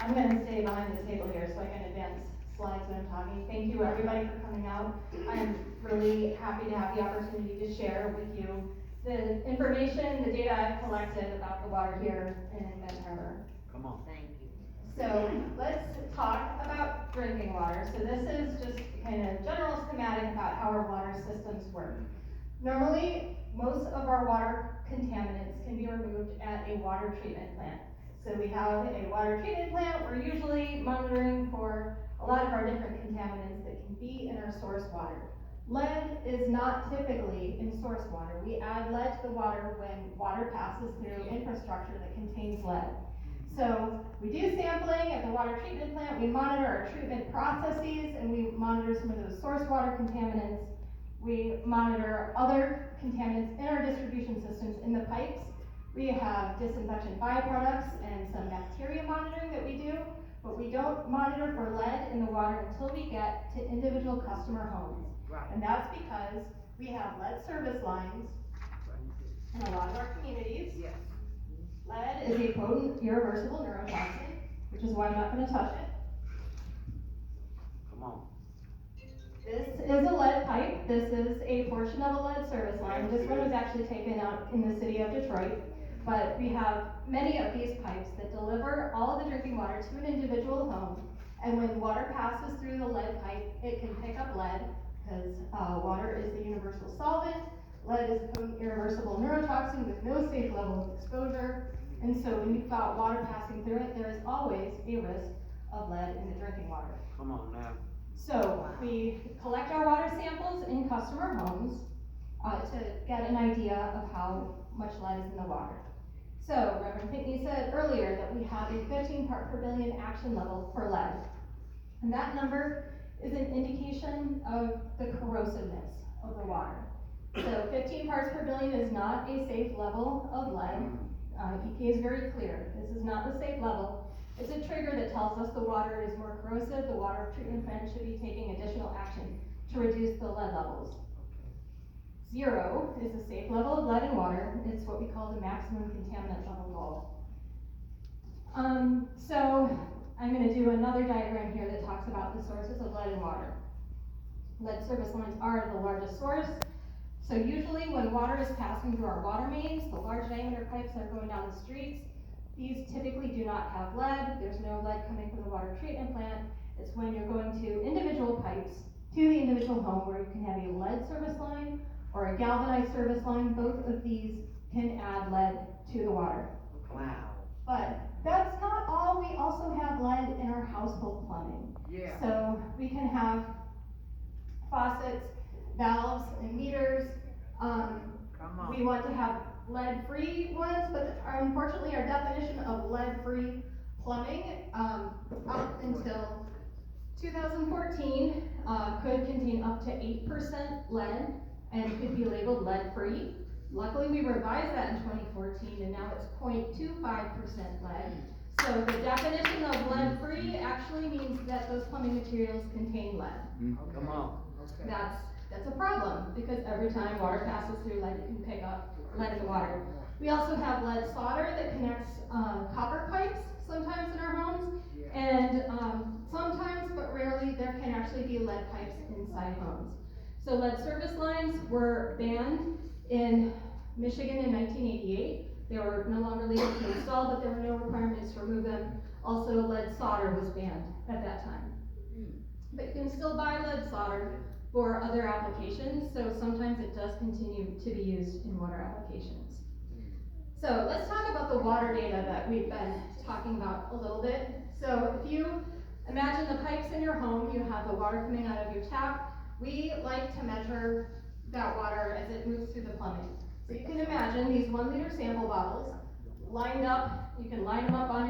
I'm going to stay behind the table here so I can advance slides when I'm talking. Thank you everybody for coming out. I'm really happy to have the opportunity to share with you the information, the data I've collected about the water here in Benton Harbor. Come on. Thank you. So let's talk about drinking water. So this is just kind of general schematic about how our water systems work. Normally, most of our water contaminants can be removed at a water treatment plant. So we have a water treatment plant. We're usually monitoring for a lot of our different contaminants that can be in our source water. Lead is not typically in source water. We add lead to the water when water passes through infrastructure that contains lead. So we do sampling at the water treatment plant, we monitor our treatment processes, and we monitor some of those source water contaminants. We monitor other contaminants in our distribution systems in the pipes. We have disinfection byproducts and some bacteria monitoring that we do, but we don't monitor for lead in the water until we get to individual customer homes. Right. And that's because we have lead service lines in a lot of our communities. Yes. Lead is a potent, irreversible neurotoxin, which is why I'm not going to touch it. Come on. This is a lead pipe. This is a portion of a lead service line. This one was actually taken out in the city of Detroit. But we have many of these pipes that deliver all of the drinking water to an individual home. And when water passes through the lead pipe, it can pick up lead because water is the universal solvent. Lead is a potent, irreversible neurotoxin with no safe level of exposure. And so when you've got water passing through it, there is always a risk of lead in the drinking water. Come on now. So we collect our water samples in customer homes to get an idea of how much lead is in the water. So Reverend Pinckney said earlier that we have a 15 part per billion action level for lead. And that number is an indication of the corrosiveness of the water. So 15 parts per billion is not a safe level of lead. EPA is very clear. This is not the safe level. It's a trigger that tells us the water is more corrosive. The water treatment plant should be taking additional action to reduce the lead levels. 0 is a safe level of lead in water. It's what we call the maximum contaminant level goal. So I'm going to do another diagram here that talks about the sources of lead in water. Lead service lines are the largest source. So usually when water is passing through our water mains, the large diameter pipes that are going down the streets, these typically do not have lead. There's no lead coming from the water treatment plant. It's when you're going to individual pipes to the individual home where you can have a lead service line or a galvanized service line. Both of these can add lead to the water. Wow. But that's not all. We also have lead in our household plumbing. Yeah. So we can have faucets, valves, and meters. Come on. We want to have lead-free ones, but unfortunately our definition of lead-free plumbing up until 2014 could contain up to 8% lead and could be labeled lead-free. Luckily we revised that in 2014 and now it's 0.25% lead. So the definition of lead-free actually means that those plumbing materials contain lead. Come on. Okay. That's a problem because every time water passes through lead, you can pick up lead in the water. We also have lead solder that connects copper pipes sometimes in our homes, and sometimes, but rarely, there can actually be lead pipes inside homes. So lead service lines were banned in Michigan in 1988. They were no longer legal to install, but there were no requirements to remove them. Also, lead solder was banned at that time. But you can still buy lead solder for other applications, so sometimes it does continue to be used in water applications. So let's talk about the water data that we've been talking about a little bit. So if you imagine the pipes in your home, you have the water coming out of your tap. We like to measure that water as it moves through the plumbing. So you can imagine these 1 liter sample bottles lined up. You can line them up on